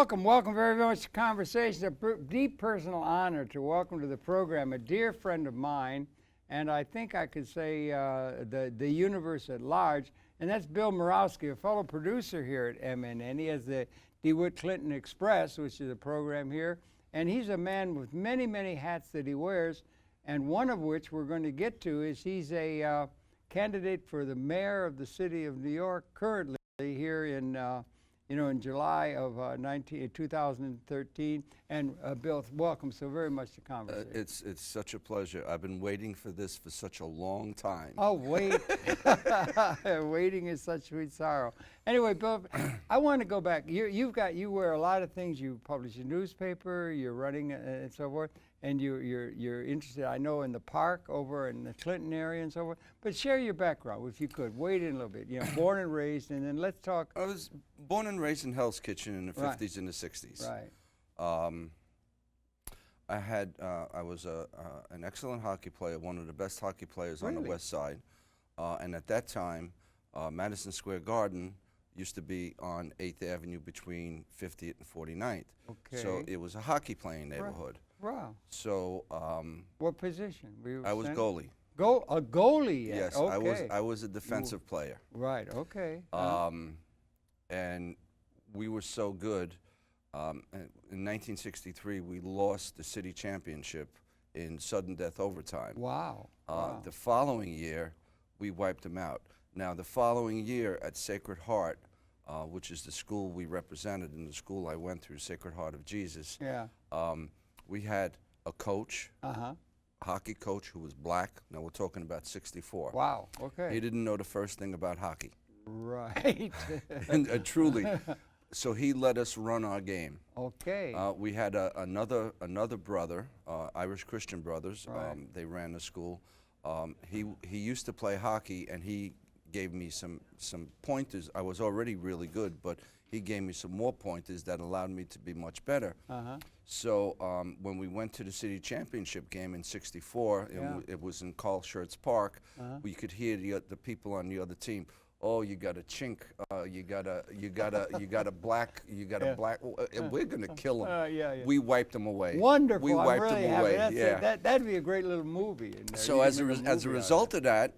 Welcome very much to Conversations. A deep personal honor to welcome to the program a dear friend of mine, and I think I could say the universe at large, and that's Bill Murawski, a fellow producer here at MNN. He has the DeWitt Clinton Express, which is a program here, and he's a man with many, many hats that he wears, and one of which we're going to get to is he's a candidate for the mayor of the city of New York currently here in in July of 2013. And Bill, welcome so very much to Conversation. It's such a pleasure. I've been waiting for this for such a long time. Oh, wait. Waiting is such sweet sorrow. Anyway, Bill, I want to go back. You wear a lot of things. You publish a newspaper, you're running and so forth, and you're interested, I know, in the park over in the Clinton area and so forth. But share your background, if you could. Wade in a little bit. Born and raised, and then let's talk. I was born and raised in Hell's Kitchen in the 50s and the 60s. Right. I was an excellent hockey player, one of the best hockey players on the West Side. And at that time, Madison Square Garden used to be on 8th Avenue between 50th and 49th. Okay. So it was a hockey playing neighborhood. Wow. So what position? I was goalie. A goalie? Yes, okay. I was a defensive player. Right, okay. And we were so good. In 1963, we lost the city championship in sudden death overtime. Wow. The following year, we wiped them out. Now, the following year at Sacred Heart, which is the school we represented and the school I went through, Sacred Heart of Jesus, we had a coach, hockey coach who was black. Now, we're talking about 64. Wow, okay. He didn't know the first thing about hockey. Right. And truly. So he let us run our game. Okay. We had another brother, Irish Christian brothers. Right. They ran the school. He used to play hockey, and he gave me some pointers. I was already really good, but he gave me some more pointers that allowed me to be much better. So when we went to the city championship game in '64, it was in Carl Schurz Park. We could hear the people on the other team. Oh, you got a chink. You got a black. We're gonna kill them. We wiped them away. Wonderful. We wiped I'm really them away. happy. That'd be a great little movie. In there. So as a result of that,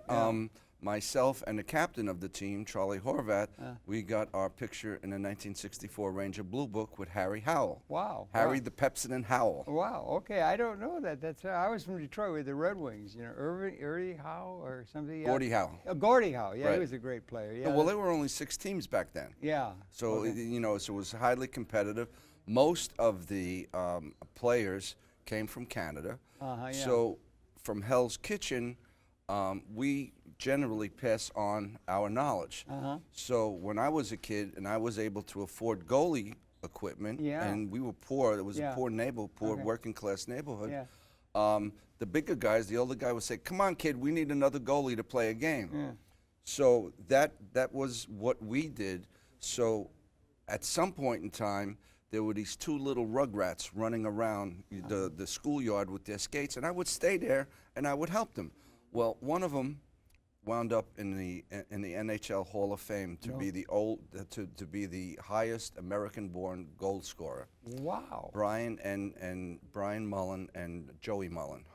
myself and the captain of the team, Charlie Horvath, we got our picture in the 1964 Ranger Blue Book with Harry Howell. Wow. Harry the Pepsin Howell. Wow. Okay, I don't know that. I was from Detroit with the Red Wings. Early Howell or something. Gordie Howell. Gordie Howell. Yeah, right. He was a great player. Yeah. Well, there were only 6 teams back then. Yeah. So so it was highly competitive. Most of the players came from Canada. So from Hell's Kitchen, we generally pass on our knowledge. So when I was a kid and I was able to afford goalie equipment, and we were poor, it was a poor neighborhood, poor working class neighborhood, the bigger guys, the older guy would say, come on kid, we need another goalie to play a game. So that was what we did. So at some point in time, there were these 2 little rugrats running around the schoolyard with their skates, and I would stay there and I would help them. Well, one of them wound up in the NHL Hall of Fame to be the highest American-born goal scorer. Wow. Brian Mullen and Joey Mullen.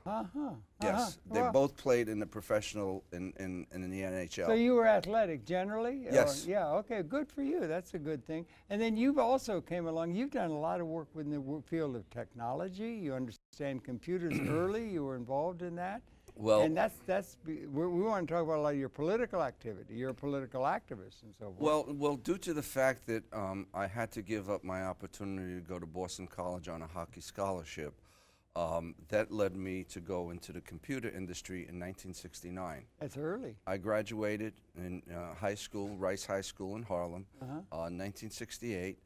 Yes, they both played in the professional in the NHL. So you were athletic generally? Yes. Yeah. Okay. Good for you. That's a good thing. And then you've also came along. You've done a lot of work within the field of technology. You understand computers early. You were involved in that. Well, and we want to talk about a lot of your political activity. You're a political activist and so forth. Well, due to the fact that I had to give up my opportunity to go to Boston College on a hockey scholarship, that led me to go into the computer industry in 1969. That's early. I graduated in high school, Rice High School in Harlem, 1968.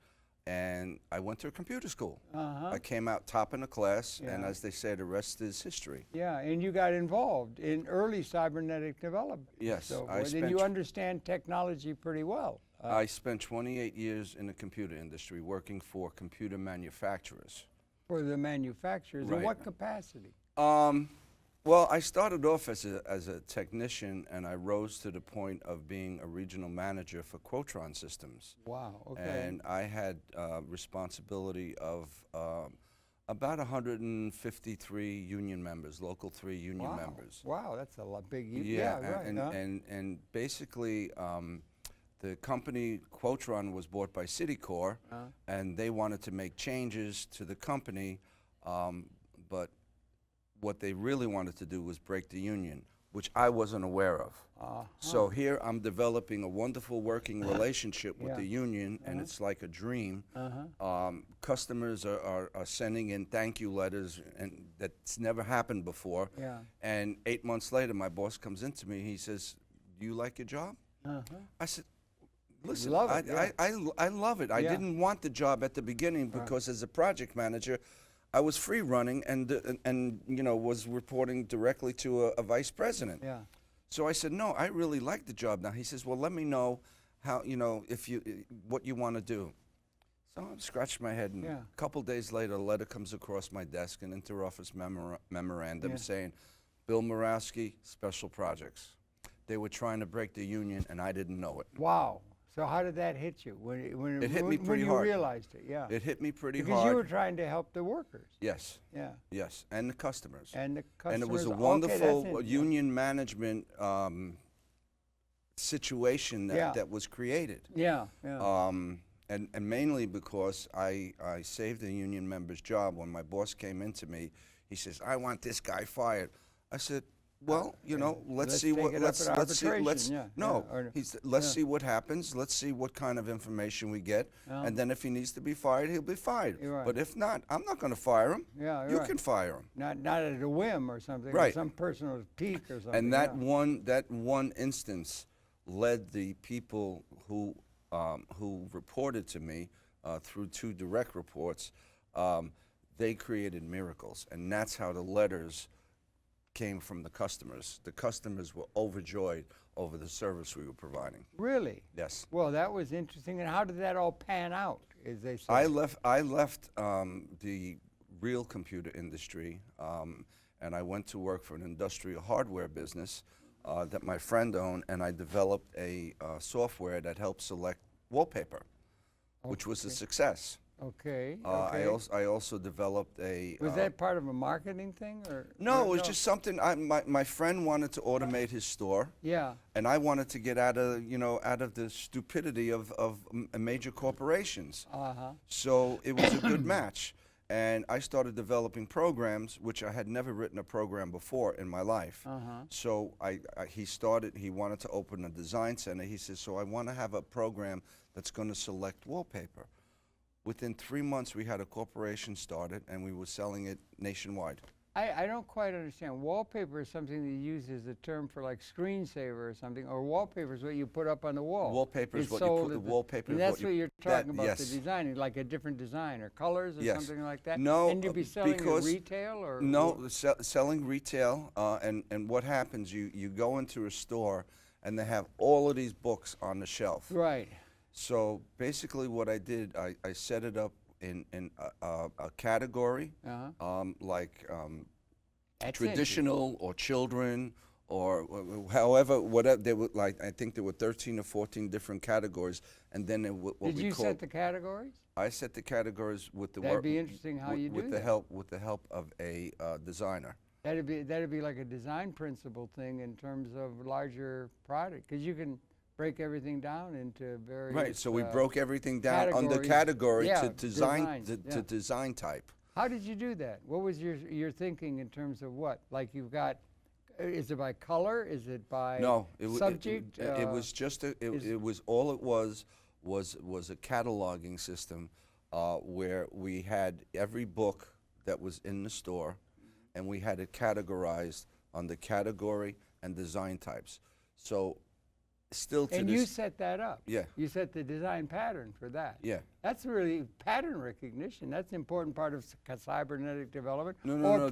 And I went to a computer school. I came out top in the class, and as they say, the rest is history. Yeah, and you got involved in early cybernetic development. Yes. So then you understand technology pretty well. I spent 28 years in the computer industry working for computer manufacturers. For the manufacturers, in what capacity? Well, I started off as a technician, and I rose to the point of being a regional manager for Quotron Systems. Wow. Okay. And I had responsibility of about 153 union members, local 3 union members. Wow, that's a lot big. Yeah, right. and basically, the company Quotron was bought by Citicorp, and they wanted to make changes to the company, but what they really wanted to do was break the union, which I wasn't aware of. So here I'm developing a wonderful working relationship with the union, and it's like a dream. Customers are sending in thank you letters, and that's never happened before. Yeah. And 8 months later, my boss comes into me. He says, "Do you like your job?" I said, "Listen, love it, I love it. I didn't want the job at the beginning because as a project manager, I was free running and you know, was reporting directly to a vice president." Yeah. So I said, "No, I really like the job now." He says, "Well, let me know how, you know, what you want to do." So I scratched my head, and a couple days later, a letter comes across my desk, an interoffice memorandum saying, "Bill Murawski, Special Projects." They were trying to break the union, and I didn't know it. Wow. So how did that hit you when It hit me pretty when hard. you realized it? Yeah. It hit me pretty because hard. you were trying to help the workers. Yes. Yeah. Yes, and the customers. And the customers. And it was a okay, wonderful that's it. union management situation that was created. Yeah. Yeah. And mainly because I saved a union member's job. When my boss came into me, he says, "I want this guy fired." I said, "Well, you know, let's see what let's see what happens. Let's see what kind of information we get, and then if he needs to be fired, he'll be fired. But if not, I'm not going to fire him. You can fire him. Not at a whim or something. Right. Or some personal pique or something. And that one instance led the people who reported to me through 2 direct reports. They created miracles, and that's how the letters came from the customers. The customers were overjoyed over the service we were providing. Really? Yes. Well, that was interesting. And how did that all pan out, as they say? I left the real computer industry, and I went to work for an industrial hardware business that my friend owned, and I developed a software that helped select wallpaper, which was a success. Okay. I also developed a. Was that part of a marketing thing, or? No, it was just something. My friend wanted to automate his store. Yeah. And I wanted to get out of the stupidity of major corporations. So it was a good match, and I started developing programs, which I had never written a program before in my life. So he wanted to open a design center. He says, "So I want to have a program that's going to select wallpaper." Within 3 months, we had a corporation started, and we were selling it nationwide. I don't quite understand. Wallpaper is something that you use as a term for like screensaver or something, or wallpaper is what you put up on the wall. Wallpaper is what you put. The wallpaper is that's what you're talking about. Yes. The designing, like a different design or colors or something like that. No, and you'd be selling at retail or no, selling retail. And what happens? You go into a store, and they have all of these books on the shelf. Right. So basically, what I did, I set it up in a category, like traditional or children, or however, whatever. They were like, I think there were 13 or 14 different categories, and then did you set the categories? I set the categories with the That'd be interesting how you do with that. With the help of a designer. That'd be like a design principle thing in terms of larger product, because you can break everything down into various. Right. So we broke everything down under category to design type. How did you do that? What was your thinking in terms of what? Like you've got, is it by color? Is it by subject? It was just it was all it was a cataloging system where we had every book that was in the store, and we had it categorized under category and design types. So still to and this, you set that up. Yeah. You set the design pattern for that. Yeah. That's really pattern recognition. That's an important part of cybernetic development. No.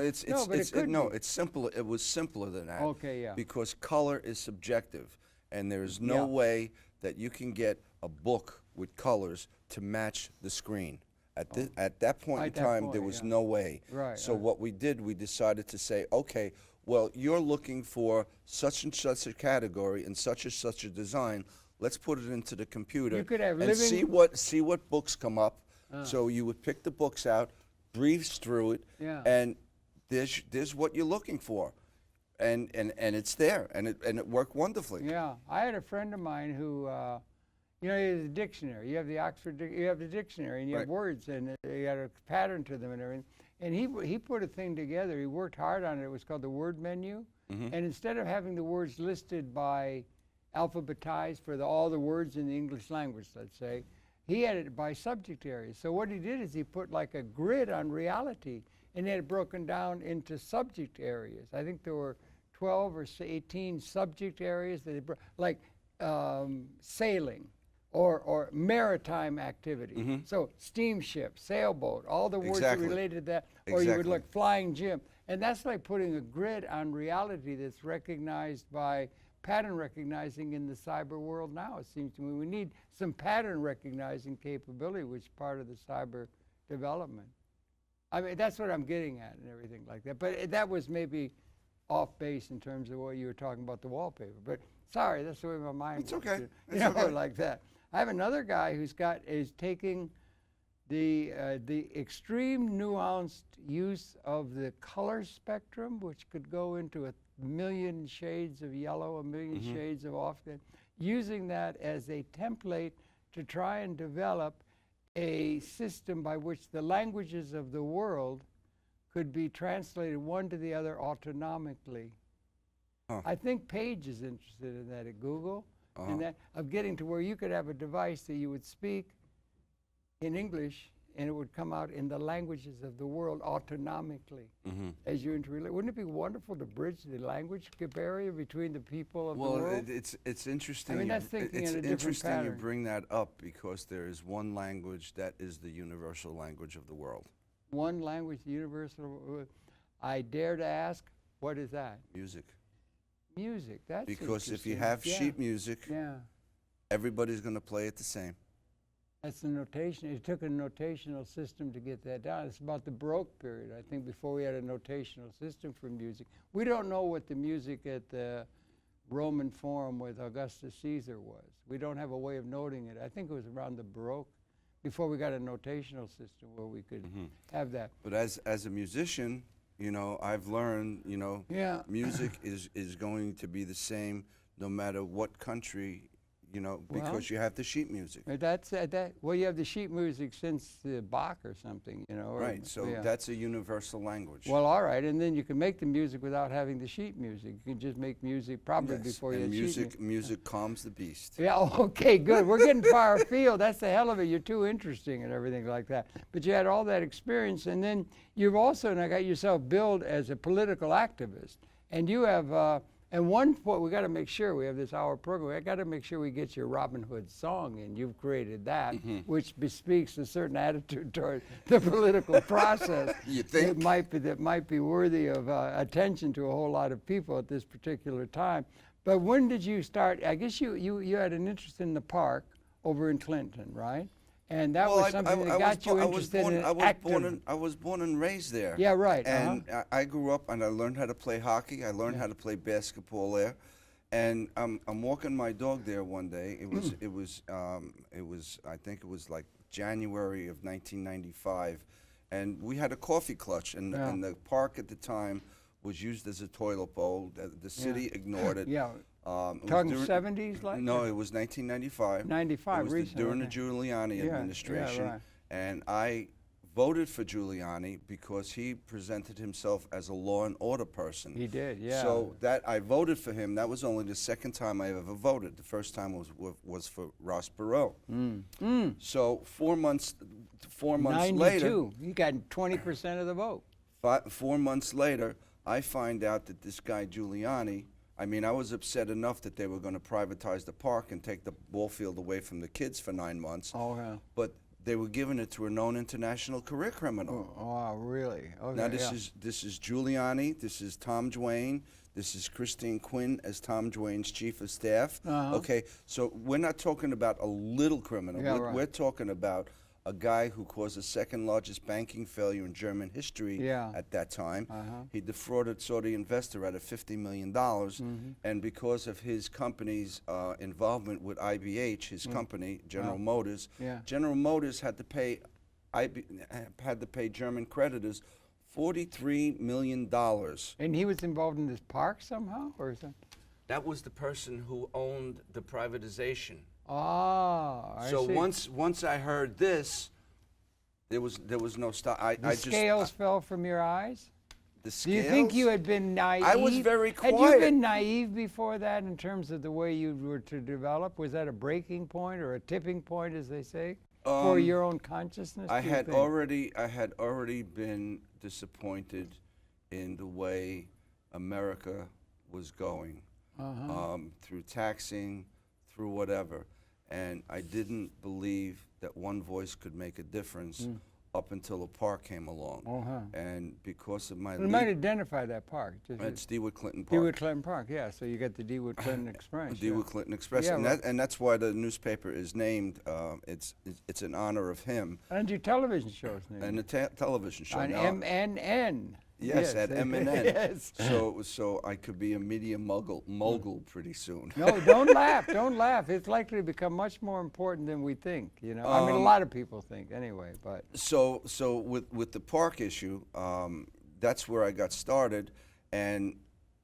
It's simple. It was simpler than that. Okay, yeah. Because color is subjective, and there is no way that you can get a book with colors to match the screen. At that point in time, there was no way. Right. So what we did, we decided to say, okay, well, you're looking for such and such a category and such a design. Let's put it into the computer You could have and see what books come up. So you would pick the books out, breeze through it, and there's what you're looking for, and it's there, and it worked wonderfully. Yeah, I had a friend of mine who, you know, he has a dictionary. You have the you have the dictionary, and you have words, and you got a pattern to them and everything. And he put a thing together. He worked hard on it. It was called the word menu. And instead of having the words listed by alphabetized for all the words in the English language, let's say, he had it by subject areas. So what he did is he put like a grid on reality, and he had it broken down into subject areas. I think there were 12 or 18 subject areas that like sailing or maritime activity. So steamship, sailboat, all the words that related to that, or you would look flying gym. And that's like putting a grid on reality that's recognized by pattern recognizing in the cyber world now. It seems to me we need some pattern recognizing capability, which is part of the cyber development. I mean, that's what I'm getting at and everything like that. But that was maybe off base in terms of what you were talking about the wallpaper. But sorry, that's the way my mind It's works. okay. You know, like that. I have another guy is taking the extreme nuanced use of the color spectrum, which could go into 1,000,000 shades of yellow, 1,000,000 shades of often, using that as a template to try and develop a system by which the languages of the world could be translated one to the other autonomically. I think Paige is interested in that at Google, and that of getting to where you could have a device that you would speak in English and it would come out in the languages of the world autonomically as you interrelate. Wouldn't it be wonderful to bridge the language barrier between the people of the world? Well, it's interesting. I mean, that's thinking in a different pattern. You bring that up because there is one language that is the universal language of the world. One language, universal. I dare to ask, what is that? Music. Music. That's because if you have sheet music, everybody's going to play it the same. That's the notation. It took a notational system to get that down. It's about the Baroque period, I think, before we had a notational system for music. We don't know what the music at the Roman Forum with Augustus Caesar was. We don't have a way of noting it. I think it was around the Baroque, before we got a notational system where we could have that. But as a musician, you know, I've learned, you know, music is going to be the same no matter what country, you know, because you have the sheet music. That's well, you have the sheet music since Bach or something, you know. Right, so that's a universal language. Well, all right, and then you can make the music without having the sheet music. You can just make music probably before you have sheet music calms the beast. Yeah, okay, good. We're getting far afield. That's the hell of it. You're too interesting and everything like that. But you had all that experience, and then you've also now got yourself billed as a political activist. And you have... and one point, we got to make sure we have this hour program. I got to make sure we get your Robin Hood song in. You've created that, which bespeaks a certain attitude toward the political process. You think that might be worthy of attention to a whole lot of people at this particular time. But when did you start? I guess you had an interest in the park over in Clinton, right? And that was something that got you interested in acting. I was born and raised there. Yeah, right. And I grew up and I learned how to play hockey. I learned how to play basketball there. And I'm walking my dog there one day. It was I think it was like January of 1995, and we had a coffee clutch, and the park at the time was used as a toilet bowl. The city ignored it. Yeah. Talking 70s, like? No, it was 1995. 95, it was recently. During the Giuliani administration. Yeah, right. And I voted for Giuliani because he presented himself as a law and order person. He did, yeah. So that I voted for him. That was only the second time I ever voted. The first time was for Ross Perot. So 4 months 92. later, you got 20% of the vote. 4 months later, I find out that this guy Giuliani, I mean, I was upset enough that they were going to privatize the park and take the ball field away from the kids for 9 months. Oh, yeah. But they were giving it to a known international career criminal. Oh, really? Okay, now this is Giuliani. This is Tom Dwayne. This is Christine Quinn as Tom Dwayne's chief of staff. Okay, so we're not talking about a little criminal. We're talking about a guy who caused the second largest banking failure in German history at that time. He defrauded Saudi investor out of $50 million, and because of his company's involvement with IBH, his company, General Motors, General Motors had to pay German creditors $43 million. And he was involved in this park somehow, or is that? That was the person who owned the privatization. Ah, I so see. once I heard this, there was no stop. The scales fell from your eyes? The scales? Do you think you had been naive? I was very quiet. Had you been naive before that in terms of the way you were to develop? Was that a breaking point or a tipping point, as they say, for your own consciousness? I had already been disappointed in the way America was going through taxing, through whatever. And I didn't believe that one voice could make a difference up until a park came along. And because of my you might identify that park. It's DeWitt Clinton Park. DeWitt Clinton Park, yeah. So you got the DeWitt Clinton Express. DeWitt Clinton Express. Yeah, and that's why the newspaper is named, it's in honor of him. And your television show is named. And the television show. On MNN. Yes, at MNN. Yes. So I could be a media mogul pretty soon. No, don't laugh. Don't laugh. It's likely to become much more important than we think. You know, I mean, a lot of people think anyway. But so with the park issue, that's where I got started, and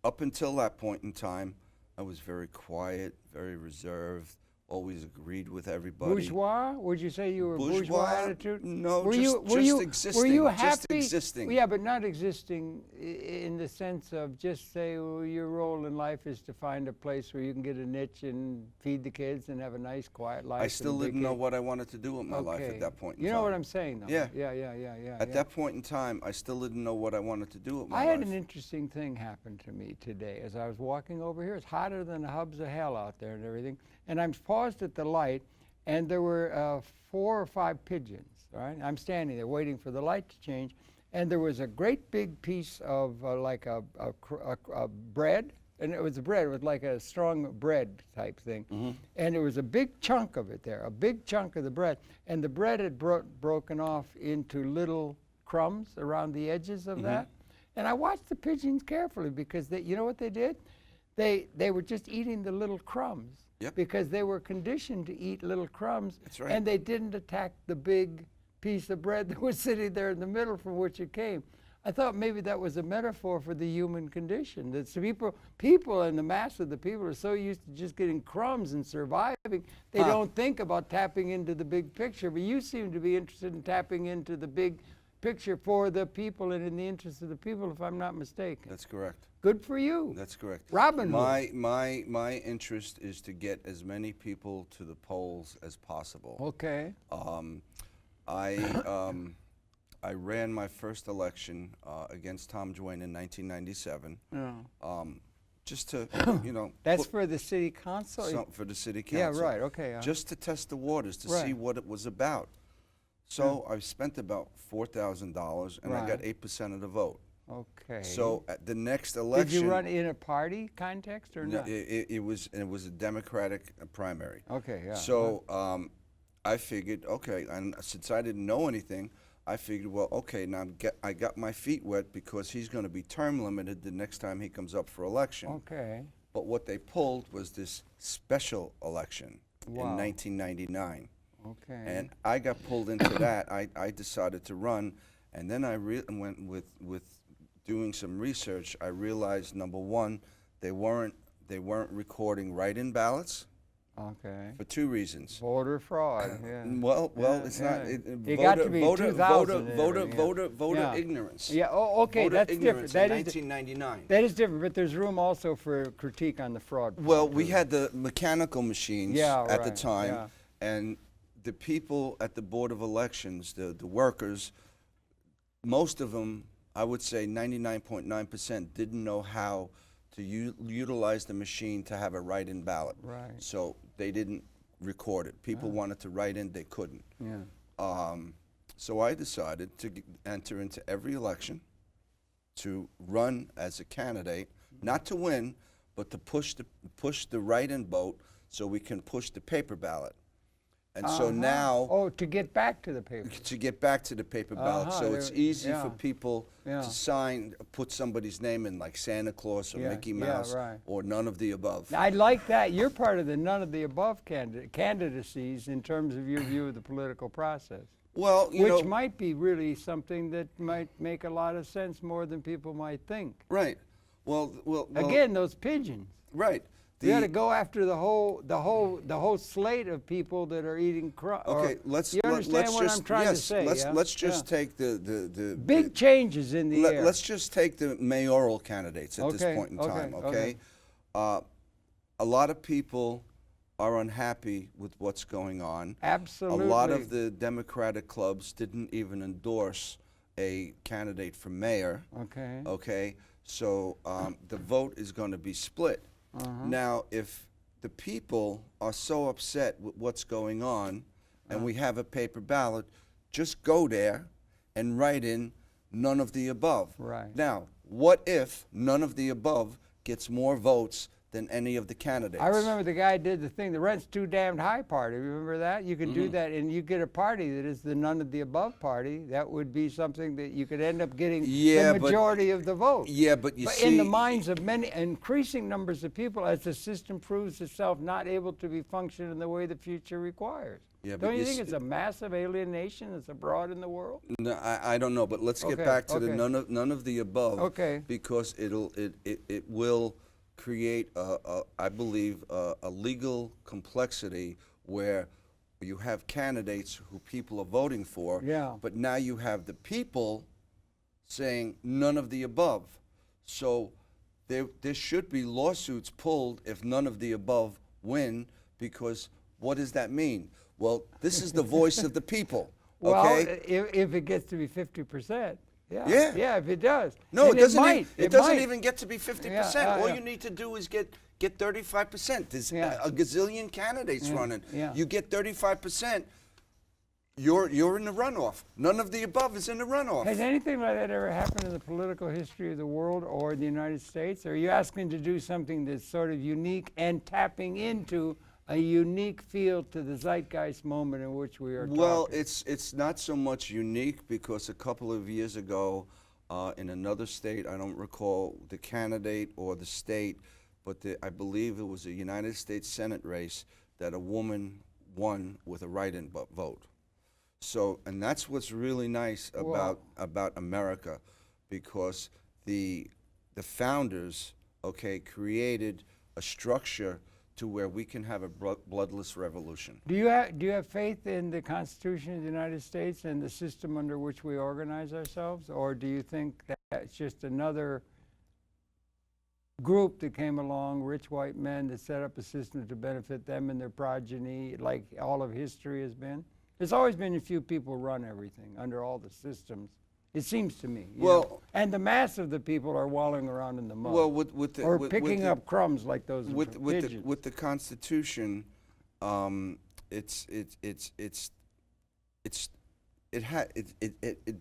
up until that point in time, I was very quiet, very reserved. Always agreed with everybody. Bourgeois? Would you say you were bourgeois attitude? No, were just existing. Were you happy? Just existing. Yeah, but not existing in the sense of just say, well, your role in life is to find a place where you can get a niche and feed the kids and have a nice, quiet life. I still didn't know what I wanted to do with my life at that point in time. You know what I'm saying, though? Yeah. Yeah. At that point in time, I still didn't know what I wanted to do with my life. I had an interesting thing happen to me today as I was walking over here. It's hotter than the hubs of hell out there and everything. And I'm paused at the light, and there were 4 or 5 pigeons, right? I'm standing there waiting for the light to change, and there was a great big piece of like a bread, and it was bread. It was like a strong bread type thing. And there was a big chunk of it there, a big chunk of the bread, and the bread had broken off into little crumbs around the edges of that. And I watched the pigeons carefully because you know what they did? They were just eating the little crumbs. Yep. Because they were conditioned to eat little crumbs. That's right. And they didn't attack the big piece of bread that was sitting there in the middle from which it came. I thought maybe that was a metaphor for the human condition. That people and the mass of the people are so used to just getting crumbs and surviving, they don't think about tapping into the big picture. But you seem to be interested in tapping into the big picture for the people and in the interest of the people, if I'm not mistaken. That's correct. Good for you. That's correct. Robin Hood. My interest is to get as many people to the polls as possible. Okay. I ran my first election against Tom Joyne in 1997. Just to, That's for the city council? For the city council. Yeah, right, okay. Just to test the waters, to see what it was about. So I spent about $4,000, and I got 8% of the vote. Okay. So at the next election, did you run in a party context or not? It was a Democratic primary. Okay, yeah. So I figured, okay, and since I didn't know anything, I figured, well, okay, now I got my feet wet because he's going to be term limited the next time he comes up for election. Okay. But what they pulled was this special election in 1999. Okay. And I got pulled into that. I decided to run, and then I went with doing some research. I realized, number one, they weren't recording write-in ballots. Okay. For 2 reasons. Voter fraud. Yeah. Well, it's not. It got to be 2000. Voter ignorance. Yeah. Oh, okay. Voter That's ignorance different. in 1999. That is different, but there's room also for critique on the fraud. Well, we had the mechanical machines at the time, and the people at the Board of Elections, the workers, most of them, I would say 99.9%, didn't know how to utilize the machine to have a write-in ballot. Right. So they didn't record it. People wanted to write in, they couldn't. Yeah. So I decided to enter into every election, to run as a candidate, not to win, but to push the write-in vote so we can push the paper ballot. And so now, to get back to the paper. to get back to the paper ballot, so it's easy for people Yeah. to sign, put somebody's name in, like Santa Claus or Yeah, Mickey yeah, Mouse, right. or none of the above. I like that. You're part of the none of the above candidacies in terms of your view of the political process. Well, you know, which might be really something that might make a lot of sense more than people might think. right. Well, Again, those pigeons. right. You got to go after the whole slate of people that are eating crumbs. Okay, you understand what I'm trying to say? Let's just take the big changes in the air. Let's just take the mayoral candidates at this point in time. Okay, a lot of people are unhappy with what's going on. Absolutely. A lot of the Democratic clubs didn't even endorse a candidate for mayor. Okay. Okay, so the vote is going to be split. Now, if the people are so upset with what's going on, and we have a paper ballot, just go there and write in none of the above. Right. Now, what if none of the above gets more votes than any of the candidates? I remember the guy did the thing, the rent's too damned high party. Remember that? You can do that, and you get a party that is the none of the above party. That would be something that you could end up getting the majority of the vote. Yeah, but you see, in the minds of many, increasing numbers of people, as the system proves itself not able to be functioned in the way the future requires. Yeah, but don't you think it's a massive alienation that's abroad in the world? No, I don't know, but let's get back to the none of the above. Okay. Because it will create, I believe, a legal complexity where you have candidates who people are voting for, but now you have the people saying none of the above. So there should be lawsuits pulled if none of the above win, because what does that mean? Well, this is the voice of the people. Okay? Well, if it gets to be 50%. Yeah, if it does. No, and it doesn't. It doesn't even get to be 50%. All yeah. you need to do is get 35%. There's a gazillion candidates running. You get 35%. You're in the runoff. None of the above is in the runoff. Has anything like that ever happened in the political history of the world or the United States? Or are you asking to do something that's sort of unique and tapping into a unique feel to the zeitgeist moment in which we are Well, talking? it's not so much unique, because a couple of years ago in another state, I don't recall the candidate or the state, but I believe it was a United States Senate race that a woman won with a write-in vote. So, and that's what's really nice about America, because the founders, created a structure to where we can have a bloodless revolution. Do you have faith in the Constitution of the United States and the system under which we organize ourselves, or do you think that it's just another group that came along, rich white men, that set up a system to benefit them and their progeny, like all of history has been? There's always been a few people run everything under all the systems. It seems to me. You know? And the mass of the people are wallowing around in the mud. Well, or picking up crumbs like those pigeons. With the Constitution, it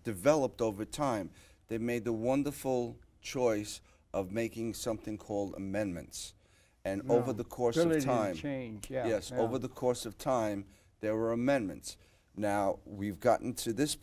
developed over time. They made the wonderful choice of making something called amendments, and over the course of time, over the course of time, there were amendments. Now, we've gotten to this,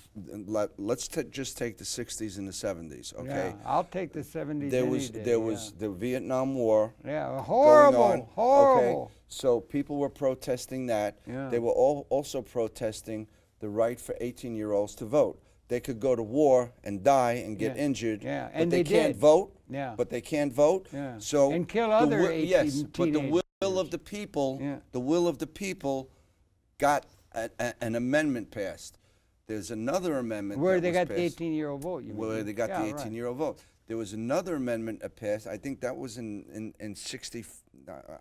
let's just take the 60s and the 70s, okay? Yeah, I'll take the 70s There was the Vietnam War. Yeah, horrible. Okay, so people were protesting that. They were also protesting the right for 18-year-olds to vote. They could go to war and die and get injured, and they can't vote. But they can't vote. So and kill other 18 teenagers. But the will of the people, got an amendment passed. There's another amendment where they got the 18-year-old vote. Where they got the 18-year-old vote. There was another amendment passed. I think that was in 60.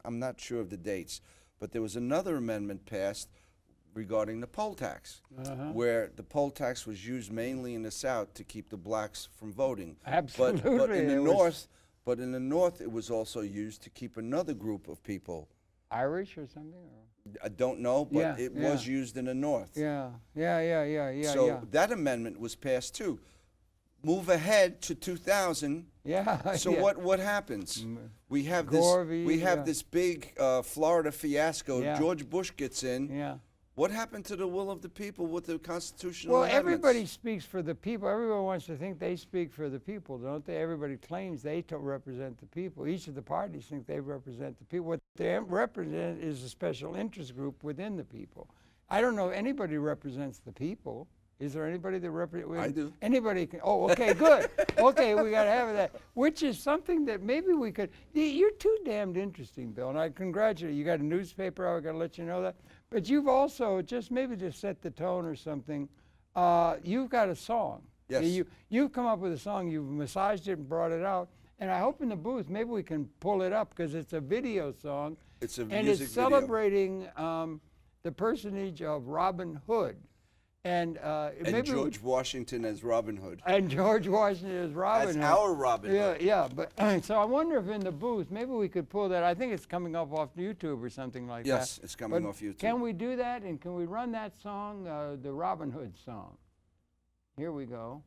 I'm not sure of the dates, but there was another amendment passed regarding the poll tax, where the poll tax was used mainly in the South to keep the blacks from voting. Absolutely. But in the North, it was also used to keep another group of people. Irish or something? Or? I don't know, but it was used in the North. So that amendment was passed too. Move ahead to 2000. So what happens? We have this big Florida fiasco. George Bush gets in. What happened to the will of the people with the constitutional Well, amendments? everybody speaks for the people. Everyone wants to think they speak for the people, don't they? Everybody claims they represent the people. Each of the parties think they represent the people. What they represent is a special interest group within the people. I don't know if anybody represents the people. Is there anybody that represents? I do. Anybody can. Oh, okay, good. Okay, we got to have that. Which is something that maybe we could. You're too damned interesting, Bill, and I congratulate you. You got a newspaper. I got to let you know that. But you've also just maybe to set the tone or something. You've got a song. Yes. You've come up with a song. You've massaged it and brought it out. And I hope in the booth maybe we can pull it up because it's a video song. It's a and music it's celebrating the personage of Robin Hood. And maybe George Washington as Robin Hood. And George Washington as Robin Hood. As our Robin Hood. Yeah. But so I wonder if in the booth maybe we could pull that. I think it's coming up off YouTube or something like that. Yes, it's coming off YouTube. Can we do that? And can we run that song, the Robin Hood song? Here we go.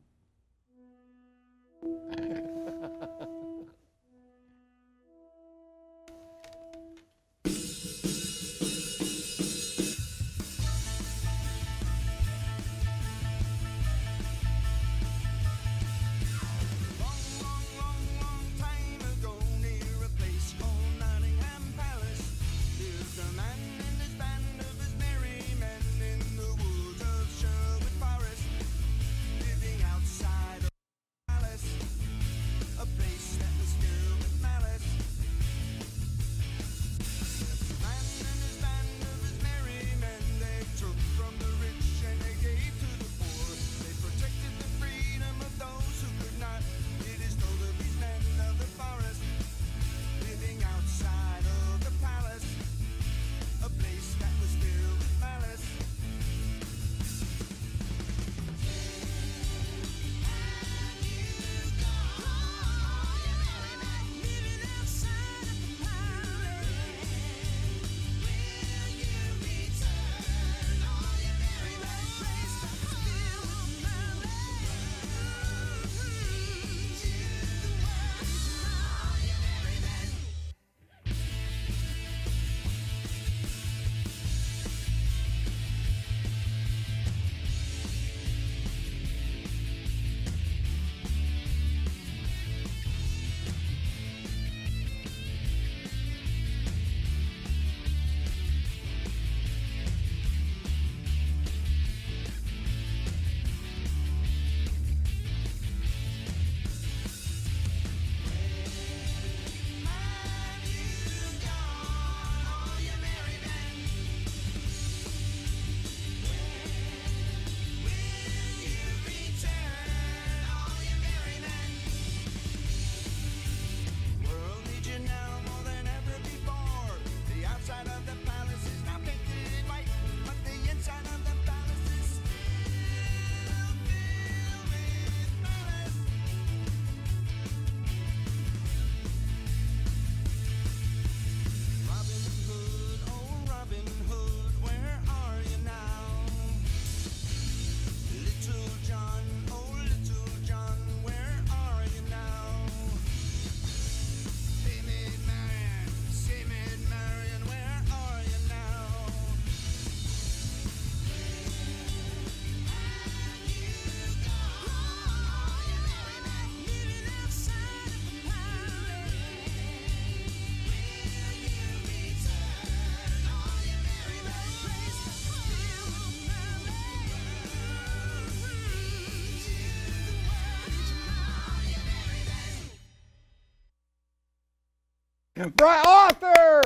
Author!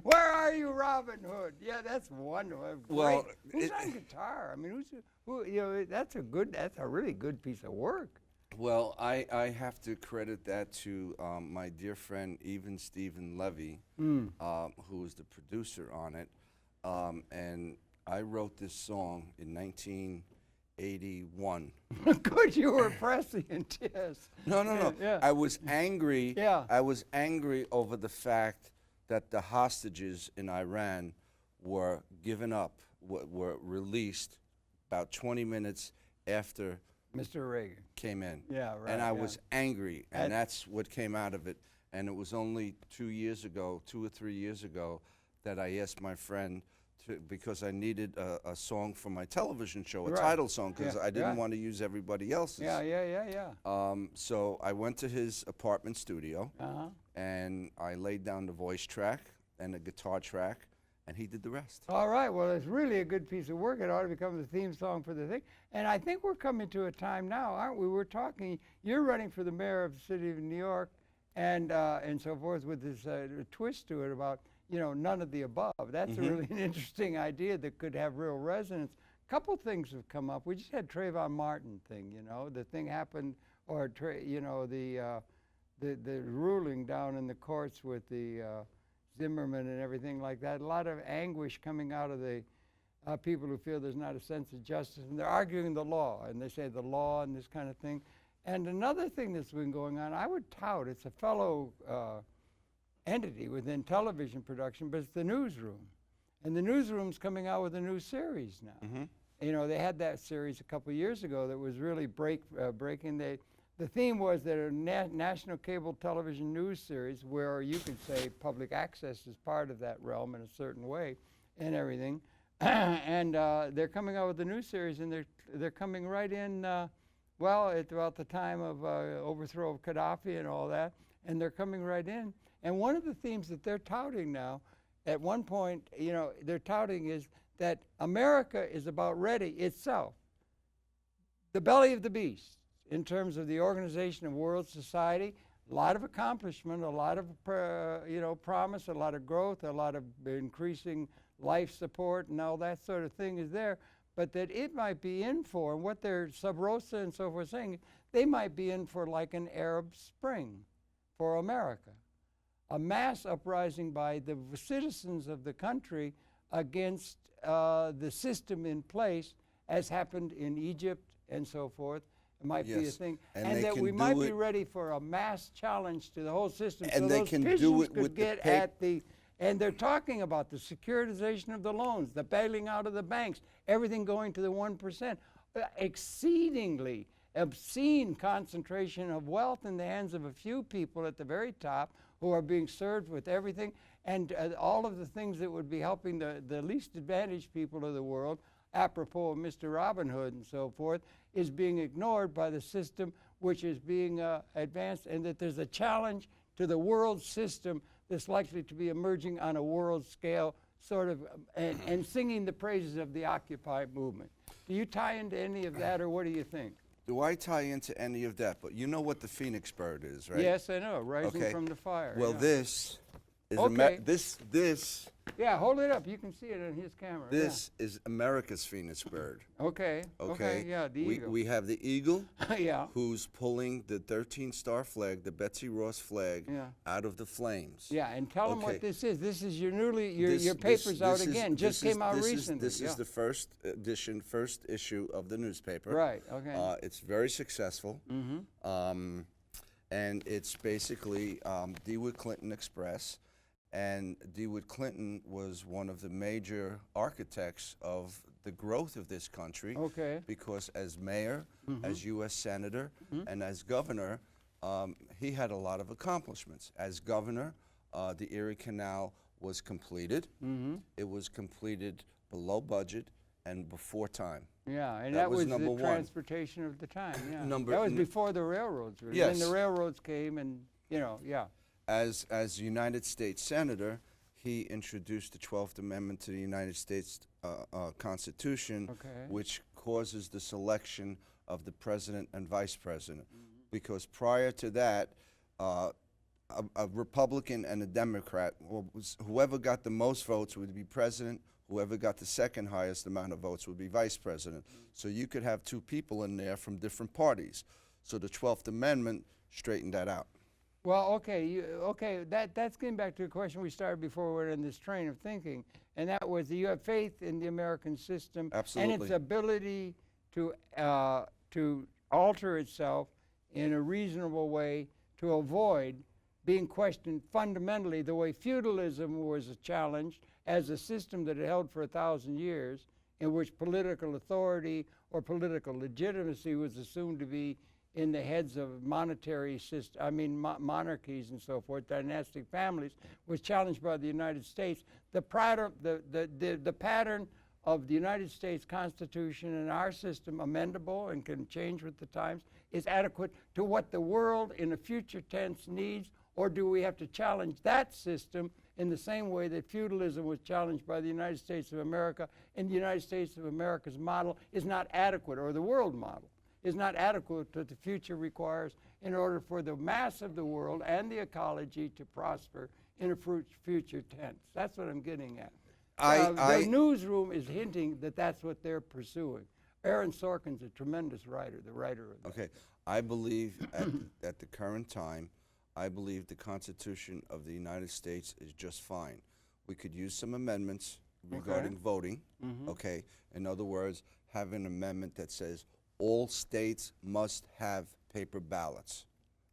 Where are you, Robin Hood? Yeah, that's wonderful. Well, who's on guitar? I mean, that's a really good piece of work. Well, I have to credit that to my dear friend Stephen Levy, who was the producer on it. And I wrote this song in 1981. Good, you were prescient, yes. No. Yeah. I was angry. Yeah. I was angry over the fact that the hostages in Iran were given up, were released about 20 minutes after Mr. Reagan came in. Yeah, right. And I was angry, and that's what came out of it. And it was only 2 or 3 years ago that I asked my friend because I needed a song for my television show, a Right. title song, because Yeah, I didn't yeah. want to use everybody else's. Yeah. So I went to his apartment studio, Uh-huh. and I laid down the voice track and the guitar track, and he did the rest. All right. Well, it's really a good piece of work. It ought to become the theme song for the thing. And I think we're coming to a time now, aren't we? We're talking. You're running for the mayor of the city of New York, and so forth, with this twist to it about none of the above. That's a really an interesting idea that could have real resonance. A couple things have come up. We just had Trayvon Martin thing. The thing happened, or the ruling down in the courts with the Zimmerman and everything like that. A lot of anguish coming out of the people who feel there's not a sense of justice, and they're arguing the law, and they say the law and this kind of thing. And another thing that's been going on, I would tout, it's a fellow entity within television production, but it's the newsroom. And the newsroom's coming out with a new series now. They had that series a couple years ago that was really breaking. The theme was that a national cable television news series, where you could say public access is part of that realm in a certain way and everything. And they're coming out with a new series, and they're coming right in, at about the time of overthrow of Gaddafi and all that, and they're coming right in. And one of the themes that they're touting now, at one point, they're touting is that America is about ready itself, the belly of the beast, in terms of the organization of world society. A lot of accomplishment, a lot of promise, a lot of growth, a lot of increasing life support and all that sort of thing is there, but that it might be in for, and what they're Sub Rosa and so forth saying, they might be in for like an Arab Spring for America. A mass uprising by the citizens of the country against the system in place, as happened in Egypt and so forth. It might be a thing. And that we might be ready for a mass challenge to the whole system. And so they those can do pigeons it could with get at the, and they're talking about the securitization of the loans, the bailing out of the banks, everything going to the 1%. Exceedingly obscene concentration of wealth in the hands of a few people at the very top who are being served with everything, and all of the things that would be helping the least advantaged people of the world, apropos of Mr. Robin Hood and so forth, is being ignored by the system which is being advanced, and that there's a challenge to the world system that's likely to be emerging on a world scale, sort of, and singing the praises of the Occupy movement. Do you tie into any of that, or what do you think? Do I tie into any of that? But you know what the phoenix bird is, right? Yes, I know, rising from the fire. Well, yeah. this is this. Yeah, hold it up. You can see it on his camera. This is America's phoenix bird. Okay. Yeah, the eagle. We have the eagle, yeah, who's pulling the 13-star flag, the Betsy Ross flag, out of the flames. Yeah, and tell them what this is. This is your your this paper's out again. Just came out recently. This is the first edition, first issue of the newspaper. Right. Okay. It's very successful. And it's basically DeWitt Clinton Express. And DeWitt Clinton was one of the major architects of the growth of this country. Okay. Because as mayor, as U.S. senator, and as governor, he had a lot of accomplishments. As governor, the Erie Canal was completed. It was completed below budget and before time. Yeah, and that was number the one. transportation of the time. Yeah. Number- that was before the railroads. Really. Yes. Then the railroads came, and yeah. As United States Senator, he introduced the 12th Amendment to the United States Constitution, which causes the selection of the president and vice president. Because prior to that, a Republican and a Democrat, whoever got the most votes would be president, whoever got the second highest amount of votes would be vice president. So you could have two people in there from different parties. So the 12th Amendment straightened that out. Well, okay, that's getting back to the question we started before we were in this train of thinking, and that was that you have faith in the American system Absolutely. and its ability to alter itself in a reasonable way to avoid being questioned fundamentally the way feudalism was challenged as a system that had held for 1,000 years, in which political authority or political legitimacy was assumed to be in the heads of monetary system, monarchies and so forth, dynastic families, was challenged by the United States. The pattern of the United States Constitution and our system, amendable and can change with the times, is adequate to what the world in a future tense needs, or do we have to challenge that system in the same way that feudalism was challenged by the United States of America, and the United States of America's model is not adequate, or the world model is not adequate to what the future requires in order for the mass of the world and the ecology to prosper in a future tense. That's what I'm getting at. The newsroom is hinting that that's what they're pursuing. Aaron Sorkin's a tremendous writer, the writer of that. Okay, I believe at the current time, I believe the Constitution of the United States is just fine. We could use some amendments regarding voting, okay? In other words, have an amendment that says all states must have paper ballots.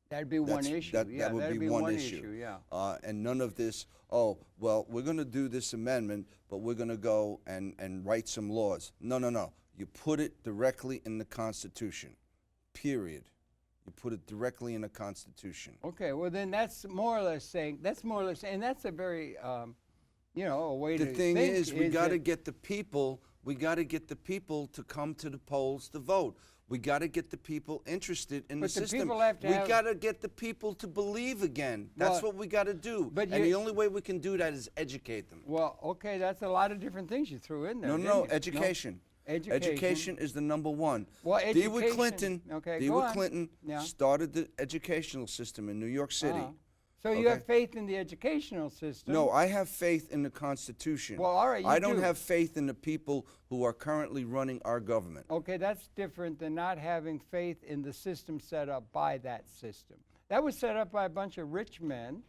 That'd be one issue. That would be one issue. Yeah. And none of this, oh, well, we're going to do this amendment, but we're going to go and write some laws. No, no, no. You put it directly in the Constitution, period. You put it directly in the Constitution. Okay, well then that's more or less saying, and that's a very, a way to think. The thing is, we got to get the people, to come to the polls to vote. We got to get the people interested in the system. We got to get the people to believe again. That's what we got to do. And the only way we can do that is educate them. Well, okay, that's a lot of different things you threw in there. No, education. No? Education is the number one. Well, DeWitt Clinton, Yeah. started the educational system in New York City. So you have faith in the educational system? No, I have faith in the Constitution. Well, all right, I don't have faith in the people who are currently running our government. Okay, that's different than not having faith in the system set up by that system. That was set up by a bunch of rich men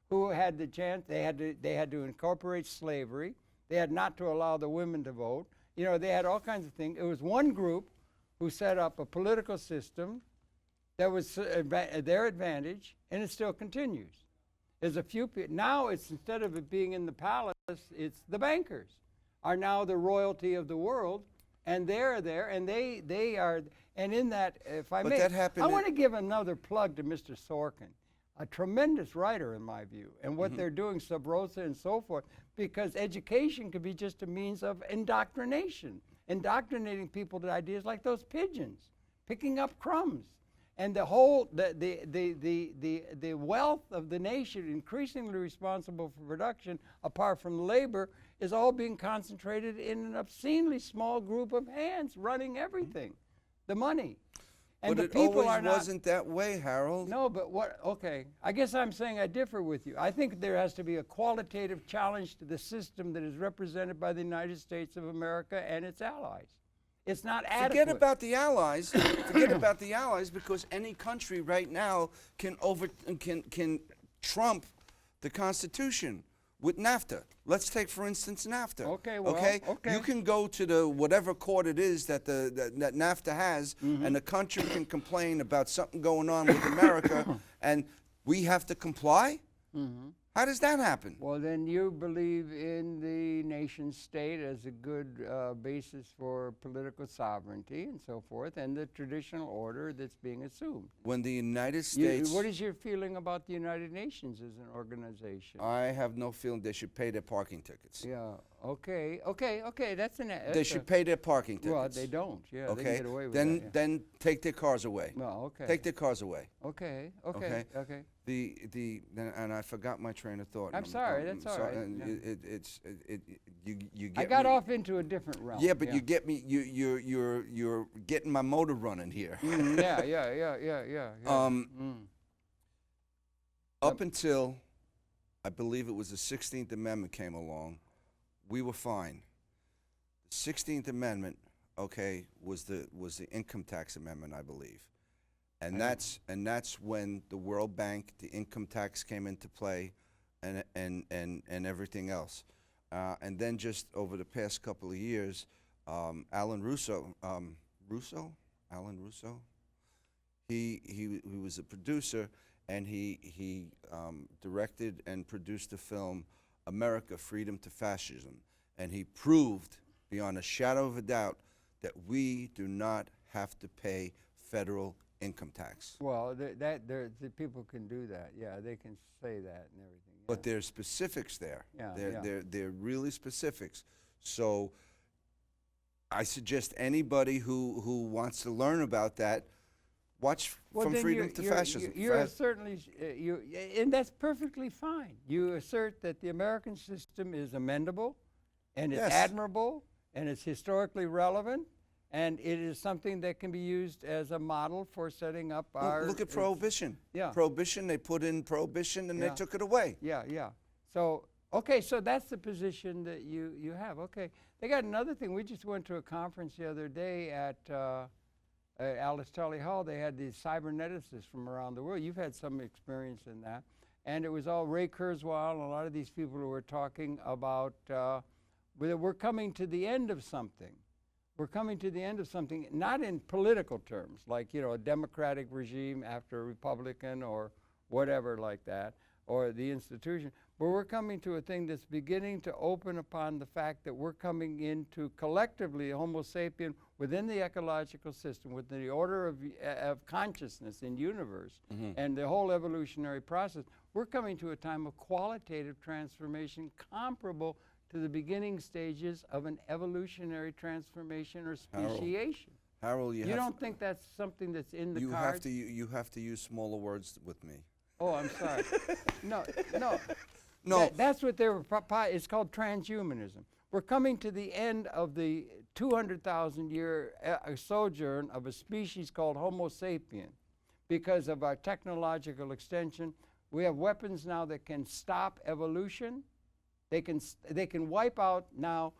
who had the chance. They had to incorporate slavery. They had not to allow the women to vote. They had all kinds of things. It was one group who set up a political system that was their advantage, and it still continues. There's a few people. Now it's, instead of it being in the palace, it's the bankers are now the royalty of the world, and they're there, and they are, and in that, if I may, I want to give another plug to Mr. Sorkin, a tremendous writer in my view, and what they're doing, Sub Rosa and so forth, because education could be just a means of indoctrination, indoctrinating people to ideas like those pigeons, picking up crumbs. And the whole, the wealth of the nation, increasingly responsible for production, apart from labor, is all being concentrated in an obscenely small group of hands running everything, the money. And but the it people always wasn't that way, Harold. No, but okay. I guess I'm saying I differ with you. I think there has to be a qualitative challenge to the system that is represented by the United States of America and its allies. It's not adequate. Forget about the allies. Forget about the allies, because any country right now can trump the Constitution with NAFTA. Let's take, for instance, NAFTA. Okay, well, okay. You can go to the whatever court it is that that NAFTA has, and the country can complain about something going on with America, and we have to comply. How does that happen? Well, then you believe in the nation state as a good basis for political sovereignty and so forth, and the traditional order that's being assumed. When the United States... What is your feeling about the United Nations as an organization? I have no feeling they should pay their parking tickets. Yeah, okay, that's an... They should pay their parking tickets. Well, they don't, yeah, okay. They can get away with then, that. Yeah. Then take their cars away. No, okay. Take their cars away. Okay. And I forgot my train of thought. I'm sorry, that's all right. You get I got off into a different realm. Yeah, but you get me. You're getting my motor running here. Yeah. Up until I believe it was the 16th Amendment came along, we were fine. The 16th Amendment, okay, was the income tax amendment, I believe. And that's when the World Bank, the income tax came into play, and everything else. And then just over the past couple of years, Alan Russo, he was a producer, and he directed and produced the film America, Freedom to Fascism. And he proved beyond a shadow of a doubt that we do not have to pay federal income tax. Well, the people can do that. Yeah, they can say that and everything. Yeah. But there's specifics there. Yeah, They're really specifics. So I suggest anybody who wants to learn about that, watch From Freedom to Fascism. You're certainly, and that's perfectly fine. You assert that the American system is amendable, and it's admirable, and it's historically relevant, and it is something that can be used as a model for setting up our... Look at Prohibition. Yeah. Prohibition, they put in Prohibition, and they took it away. Yeah. So, okay, so that's the position that you have. Okay. They got another thing. We just went to a conference the other day at Alice Tully Hall. They had these cyberneticists from around the world. You've had some experience in that. And it was all Ray Kurzweil and a lot of these people who were talking about we're coming to the end of something. We're coming to the end of something, not in political terms, like, a democratic regime after a Republican or whatever like that, or the institution, but we're coming to a thing that's beginning to open upon the fact that we're coming into collectively Homo sapien within the ecological system, within the order of consciousness in universe, and the whole evolutionary process. We're coming to a time of qualitative transformation comparable to the beginning stages of an evolutionary transformation or speciation. Harold, you don't think that's something that's in the cards? You have to use smaller words with me. Oh, I'm sorry. No. That's what they were. It's called transhumanism. We're coming to the end of the 200,000-year sojourn of a species called Homo sapien, because of our technological extension. We have weapons now that can stop evolution. They can wipe out now.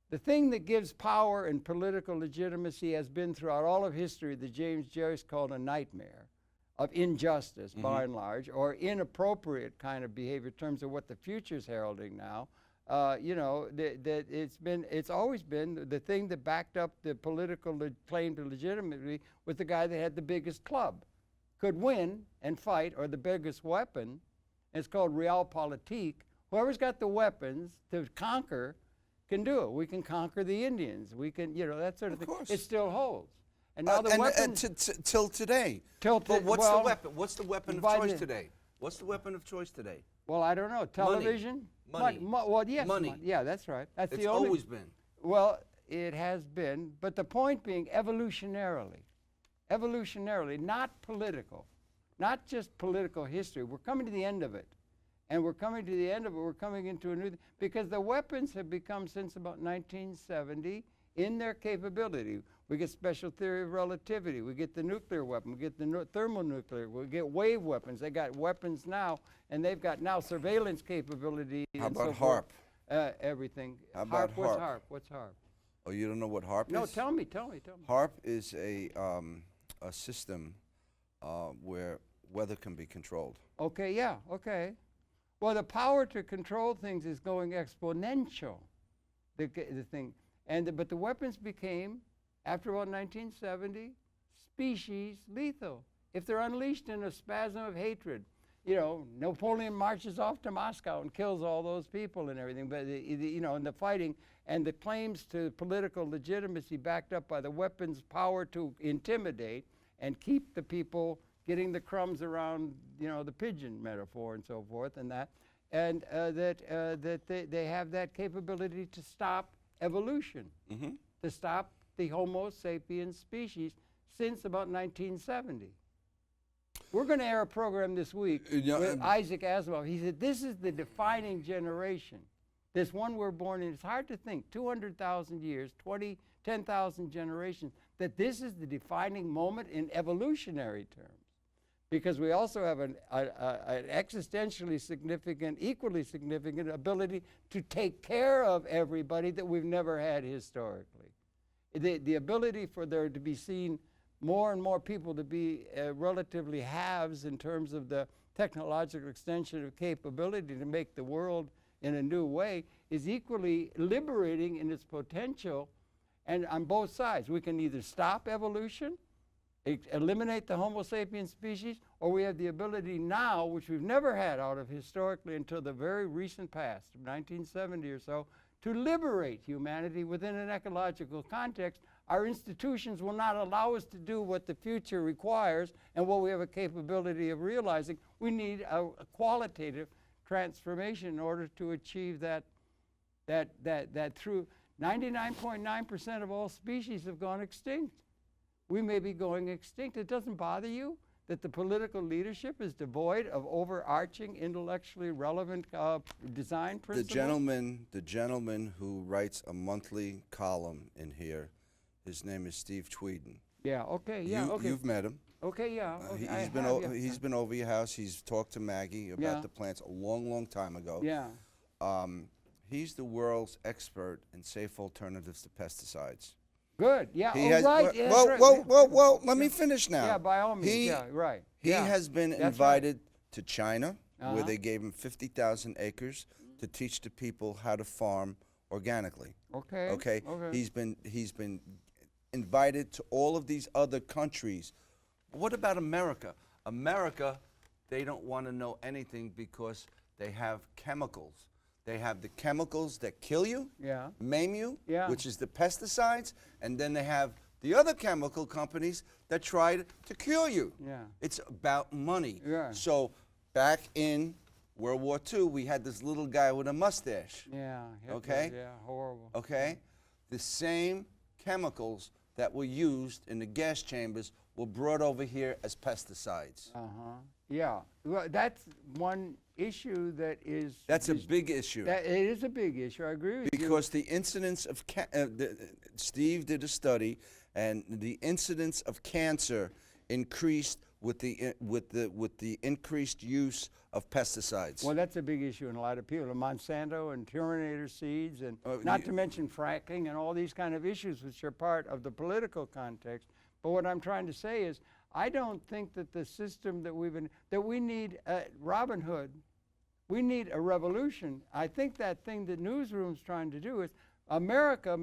The thing that gives power and political legitimacy has been throughout all of history that James Joyce called a nightmare of injustice, by and large, or inappropriate kind of behavior in terms of what the future's heralding now. That it's always been the thing that backed up the political claim to legitimacy was the guy that had the biggest club, could win and fight, or the biggest weapon. And it's called realpolitik. Whoever's got the weapons to conquer can do it. We can conquer the Indians. We can, that sort of thing. Course. It still holds. And now the weapons... till today. But what's the weapon? What's the weapon of choice today? What's the weapon of choice today? Well, I don't know. Television? Money. Well, yes. Money. Yeah, that's right. That's it's always been. Well, it has been. But the point being evolutionarily, not political, not just political history. We're coming to the end of it. And we're coming to the end of it. We're coming into a new thing. Because the weapons have become, since about 1970, in their capability. We get special theory of relativity. We get the nuclear weapon. We get the thermonuclear. We get wave weapons. They got weapons now, and they've got now surveillance capability. How about HARP? Everything. How about HARP? What's HARP? Oh, you don't know what HARP is? No, tell me. HARP is a system where weather can be controlled. Okay, yeah, okay. Well, the power to control things is going exponential, the thing. But the weapons became, after about 1970, species lethal. If they're unleashed in a spasm of hatred, Napoleon marches off to Moscow and kills all those people and everything, but in the fighting and the claims to political legitimacy backed up by the weapons' power to intimidate and keep the people getting the crumbs around, the pigeon metaphor and so forth, and that they have that capability to stop evolution, to stop the Homo sapiens species since about 1970. We're going to air a program this week with Isaac Asimov. He said, this is the defining generation. This one we're born in. It's hard to think, 200,000 years, 10,000 generations, that this is the defining moment in evolutionary terms. Because we also have an existentially significant, equally significant ability to take care of everybody that we've never had historically. The ability for there to be seen more and more people to be relatively haves in terms of the technological extension of capability to make the world in a new way is equally liberating in its potential. And on both sides, we can either stop evolution, eliminate the Homo sapiens species, or we have the ability now, which we've never had out of historically until the very recent past, 1970 or so, to liberate humanity within an ecological context. our institutions will not allow us to do what the future requires and what we have a capability of realizing. We need a qualitative transformation in order to achieve that through 99.9% of all species have gone extinct. We may be going extinct. It doesn't bother you that the political leadership is devoid of overarching, intellectually relevant design principles? The gentleman who writes a monthly column in here, his name is Steve Tweeden. Yeah. Okay. Yeah. Okay. You've met him. Okay. Yeah. Okay. He's been over your house. He's talked to Maggie about the plants a long, long time ago. Yeah. He's the world's expert in safe alternatives to pesticides. Good. Yeah. Right. Well, let me finish now. Yeah, by all means. Right. He has been invited to China, where they gave him 50,000 acres to teach the people how to farm organically. Okay. Okay. He's been invited to all of these other countries. What about America? America, they don't want to know anything because they have chemicals. They have the chemicals that kill you, maim you, which is the pesticides, and then they have the other chemical companies that try to cure you. Yeah. It's about money. Yeah. So back in World War II, we had this little guy with a mustache. Yeah. Okay? Yeah, horrible. Okay? The same chemicals that were used in the gas chambers were brought over here as pesticides. Yeah. Well, that's one issue that is... That's a big issue. It is a big issue. I agree with you. Because the incidence of... Steve did a study, and the incidence of cancer increased with the increased use of pesticides. Well, that's a big issue in a lot of people. Monsanto and Terminator seeds, and not to mention fracking and all these kind of issues which are part of the political context. But what I'm trying to say is, I don't think that the system that we need Robin Hood, we need a revolution. I think that thing that Newsroom's trying to do is, America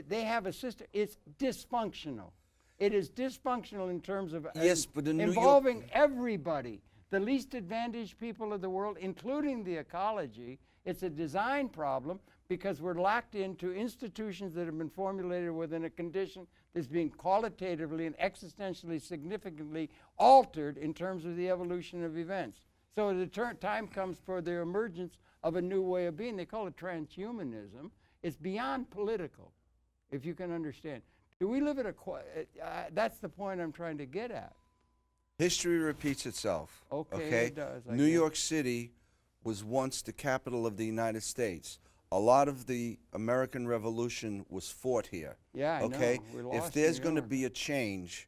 they have a system, it's dysfunctional. It is dysfunctional in terms of involving everybody, the least advantaged people of the world, including the ecology. It's a design problem because we're locked into institutions that have been formulated within a condition that's being qualitatively and existentially significantly altered in terms of the evolution of events. So the time comes for the emergence of a new way of being. They call it transhumanism. It's beyond political, if you can understand. Do we live at that's the point I'm trying to get at. History repeats itself. Okay? It does. New York City was once the capital of the United States. A lot of the American Revolution was fought here. Yeah, I know. We lost if there's going to be a change,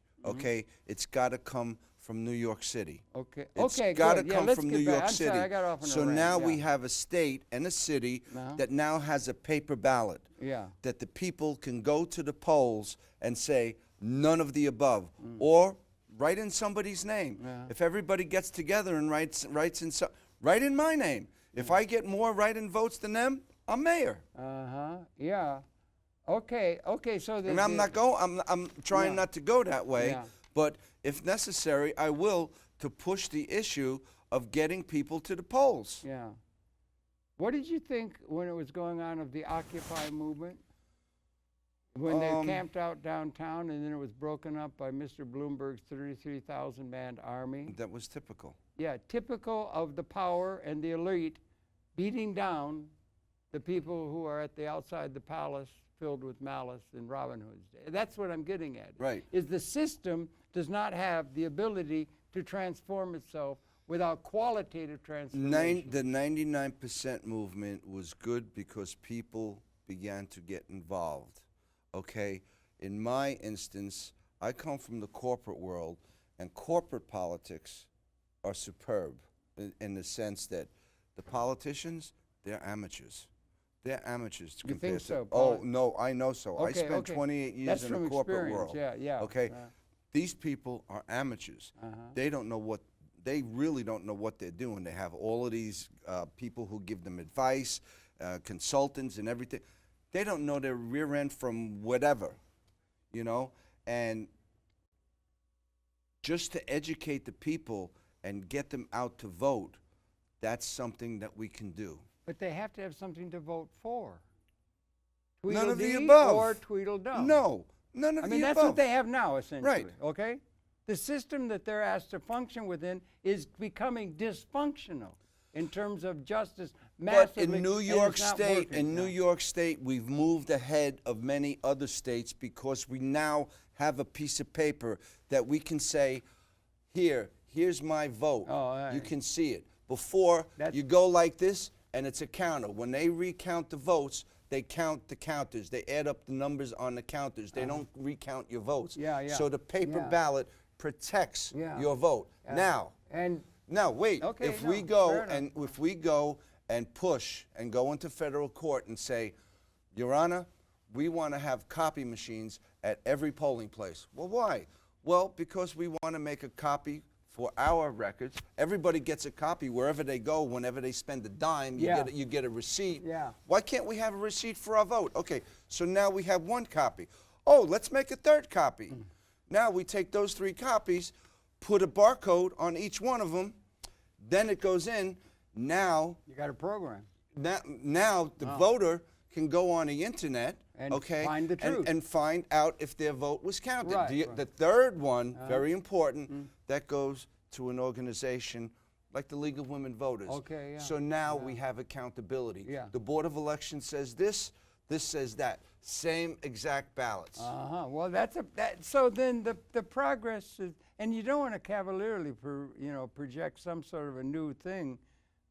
it's got to come from New York City. Okay. It's got to come from New York City. Sorry, I got off on so a rant. now we have a state and a city that now has a paper ballot. Yeah. That the people can go to the polls and say none of the above, or write in somebody's name. Yeah. If everybody gets together and write in my name. If I get more write-in votes than them, I'm mayor. Yeah. Okay. So and I'm trying not to go that way, but if necessary, I will, to push the issue of getting people to the polls. Yeah. What did you think when it was going on of the Occupy movement? When they camped out downtown and then it was broken up by Mr. Bloomberg's 33,000-man army? That was typical. Yeah, typical of the power and the elite beating down the people who are at the outside the palace filled with malice in Robin Hood's day. That's what I'm getting at. Right. Is the system does not have the ability to transform itself without qualitative transformation. The 99% movement was good because people began to get involved. Okay? In my instance, I come from the corporate world, and corporate politics are superb in the sense that the politicians, they're amateurs. They're amateurs. You think so? Oh, no, I know so. Okay, I spent 28 years in the corporate world. Yeah. Okay? These people are amateurs. They don't know they really don't know what they're doing. They have all of these people who give them advice, consultants and everything. They don't know their rear end from whatever, and just to educate the people and get them out to vote, that's something that we can do. But they have to have something to vote for. None of the above. Or Tweedledum. No. None of I the mean, that's above. what they have now, essentially. Right. Okay? The system that they're asked to function within is becoming dysfunctional in terms of justice massively. But in New and York it's not State, working. New York State, we've moved ahead of many other states because we now have a piece of paper that we can say, here's my vote. Oh, you can see it. Before, you go like this, and it's a counter. When they recount the votes, they count the counters. They add up the numbers on the counters. They don't recount your votes. So the paper ballot protects your vote. Now wait. Okay, if we go and push and go into federal court and say, Your Honor, we want to have copy machines at every polling place. Well, why? Well, because we want to make a copy for our records. Everybody gets a copy wherever they go. Whenever they spend a dime, you get a receipt. Why can't we have a receipt for our vote? Okay, so now we have one copy. Oh, let's make a third copy. Now we take those 3 copies, put a barcode on each one of them, then it goes in. Now You got a program. Now the voter can go on the internet and find the truth and find out if their vote was counted. Right, The third one, very important, that goes to an organization like the League of Women Voters. Okay, So now we have accountability. The Board of Elections says this says that. Same exact ballots. Well, so then the progress is, and you don't want to cavalierly project some sort of a new thing,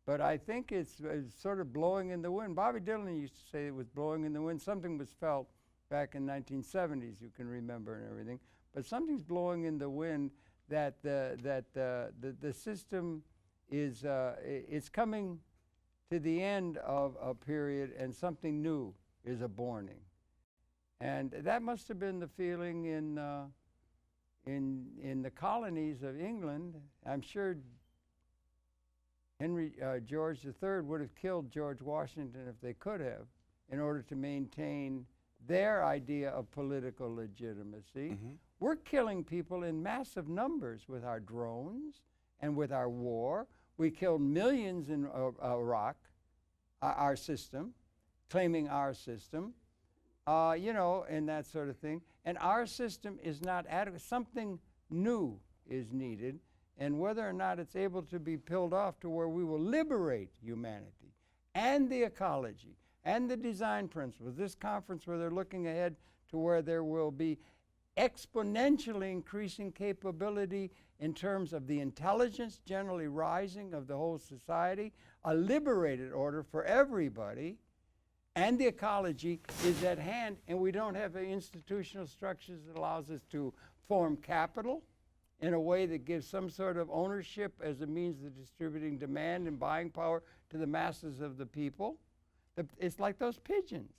but I think it's sort of blowing in the wind. Bobby Dylan used to say it was blowing in the wind. Something was felt back in 1970s, you can remember, and everything. But something's blowing in the wind that the system is it's coming to the end of a period, and something new is a-borning. And that must have been the feeling in the colonies of England. I'm sure George III would have killed George Washington if they could have, in order to maintain their idea of political legitimacy. We're killing people in massive numbers with our drones and with our war. We killed millions in Iraq, our system, claiming our system. And that sort of thing. And our system is not adequate. Something new is needed, and whether or not it's able to be peeled off to where we will liberate humanity and the ecology and the design principles. This conference where they're looking ahead to where there will be exponentially increasing capability in terms of the intelligence generally rising of the whole society, a liberated order for everybody, and the ecology is at hand, and we don't have institutional structures that allows us to form capital in a way that gives some sort of ownership as a means of distributing demand and buying power to the masses of the people. It's like those pigeons.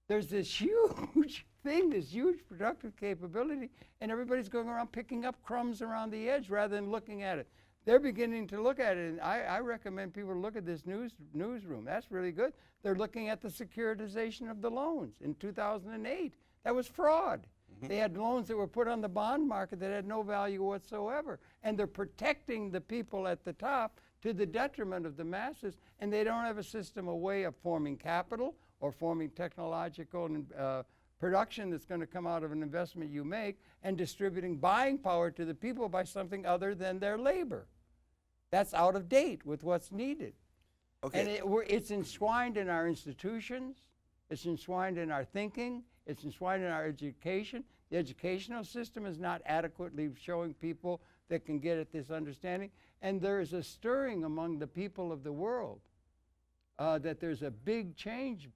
There's this huge thing, this huge productive capability, and everybody's going around picking up crumbs around the edge rather than looking at it. They're beginning to look at it, and I recommend people look at this newsroom. That's really good. They're looking at the securitization of the loans in 2008. That was fraud. They had loans that were put on the bond market that had no value whatsoever, and they're protecting the people at the top to the detriment of the masses, and they don't have a system, a way of forming capital or forming technological production that's going to come out of an investment you make, and distributing buying power to the people by something other than their labor. That's out of date with what's needed. And it's enshrined in our institutions. It's enshrined in our thinking. It's enshrined in our education. The educational system is not adequately showing people that can get at this understanding. And there is a stirring among the people of the world that there's a big change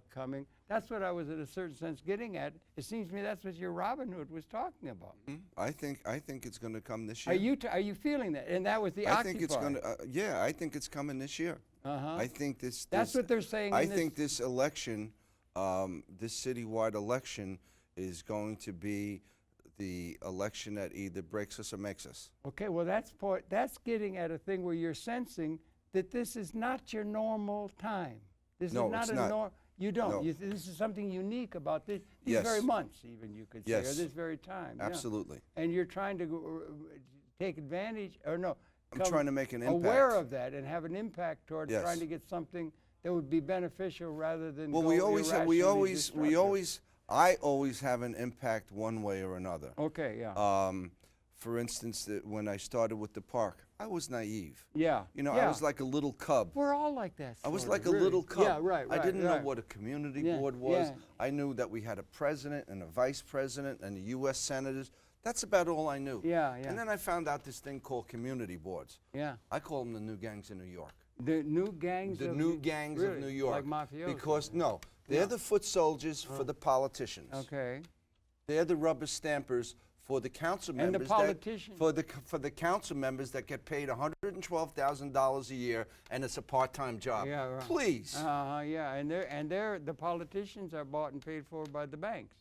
coming. That's what I was, in a certain sense, getting at. It seems to me that's what your Robin Hood was talking about. I think it's going to come this year. Are you feeling that? And that was the I think it's going to. I think it's coming this year. I think this. That's what they're saying. I think this election, this citywide election, is going to be the election that either breaks us or makes us. Okay, well that's getting at a thing where you're sensing that this is not your normal time. This is not a normal. You don't. No. This is something unique about these very months, even, you could say, or this very time. Absolutely. Yeah. And you're trying to take advantage, or no. I'm trying to make an impact. Aware of that and have an impact toward trying to get something that would be beneficial rather than. Well, we always I always have an impact one way or another. Okay, yeah. For instance, when I started with the park, I was naive. Yeah. You know, yeah. I was like a little cub. We're all like that. I was sort like of, a really. little cub. Yeah, right, I didn't know right. what a community Yeah, board was. yeah. I knew that we had a president and a vice president and the U.S. senators. That's about all I knew. Yeah, yeah. And then I found out this thing called community boards. Yeah. I call them the new gangs of New York. The new gangs The of new gangs really? of New York. Like mafiosos. Because, no, they're the foot soldiers for the politicians. Okay. They're the rubber stampers for the council And the members. politicians. For the council members that get paid $112,000 a year, and it's a part-time job. Yeah, right. Please. Yeah, and the politicians are bought and paid for by the banks.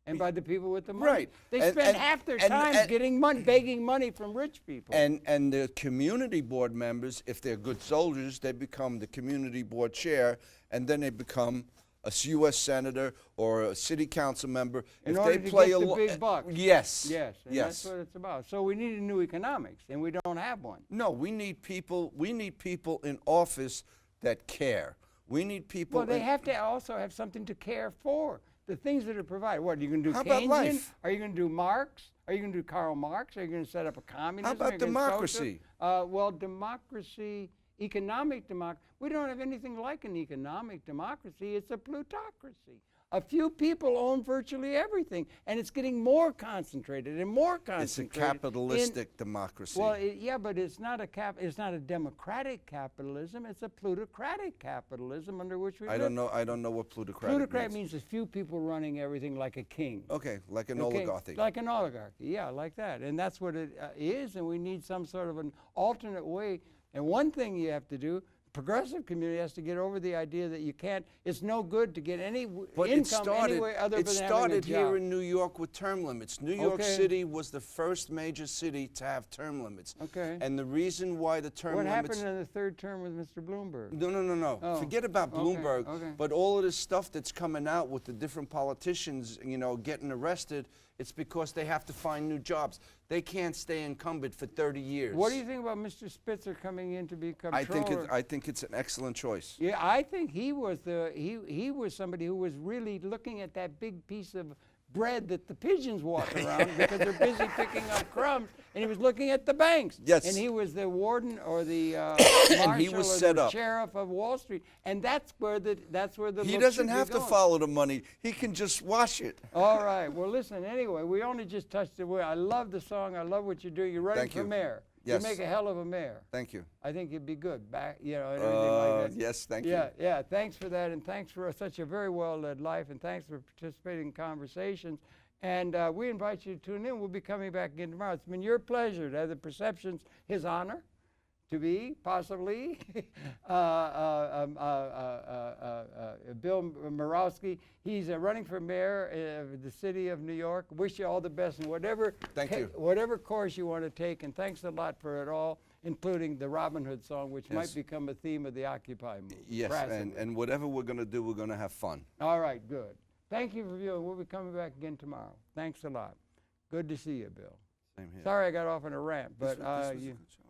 And by the people with the money. Right. They And- spend and- half their and- time and- getting money, begging money from rich people. And the community board members, if they're good soldiers, they become the community board chair, and then they become a U.S. senator or a city council member. In if order they to play get a the big bucks. Yes. Yes, and yes. that's what it's about. So we need a new economics, and we don't have one. No, we need people. We need people in office that care. We need people. Well, they have to also have something to care for. The things that are provided. What, are you going to do How about Keynesian? life? Are you going to do Marx? Are you going to do Karl Marx? Are you going to set up a communism? How about Are you gonna democracy? well, democracy, economic democracy. We don't have anything like an economic democracy. It's a plutocracy. A few people own virtually everything, and it's getting more concentrated and more It's a concentrated. capitalistic democracy. Well, yeah, but it's not a democratic capitalism. It's a plutocratic capitalism under which we I live. don't know. I don't know what plutocratic Plutocrat means. means a few people running everything like a king. Okay, like an Okay? oligarchy. Like an oligarchy, yeah, like that. And that's what it is, and we need some sort of an alternate way. And one thing you have to do, progressive community has to get over the idea that you can't, it's no good to get any But income anyway other it than having started a here job. in New York with term limits. New York Okay. City was the first major city to have term limits. Okay. And the reason why the term What limits... happened in the third term with Mr. Bloomberg? No. Oh, Forget about okay, Bloomberg. okay. But all of this stuff that's coming out with the different politicians, you know, getting arrested, it's because they have to find new jobs. They can't stay incumbent for 30 years. What do you think about Mr. Spitzer coming in to be I comptroller? think it's an excellent choice. Yeah, I think he was he was somebody who was really looking at that big piece of bread that the pigeons walk around because they're busy picking up crumbs, and he was looking at the banks. Yes. And he was the warden or the marshal was or set the up. sheriff of Wall Street, and that's where the He look doesn't should be have to going. follow the money. He can just wash it. All right. Well, listen. Anyway, we only just touched the way. I love the song. I love what you're doing. You're running Thank for you. mayor. Yes. You make a hell of a mayor. Thank you. I think you'd be good back, you know, and everything like that. Yes, thank you. Yeah, thanks for that, and thanks for such a very well-led life, and thanks for participating in conversations. And we invite you to tune in. We'll be coming back again tomorrow. It's been your pleasure to have the Perceptions, his honor, to be, possibly, Bill Murawski. He's running for mayor of the city of New York. Wish you all the best in whatever whatever course you want to take, and thanks a lot for it all, including the Robin Hood song, which might become a theme of the Occupy movement. Yes, and whatever we're going to do, we're going to have fun. All right, good. Thank you for viewing. We'll be coming back again tomorrow. Thanks a lot. Good to see you, Bill. Same here. Sorry I got off on a rant, but This was a you. good show.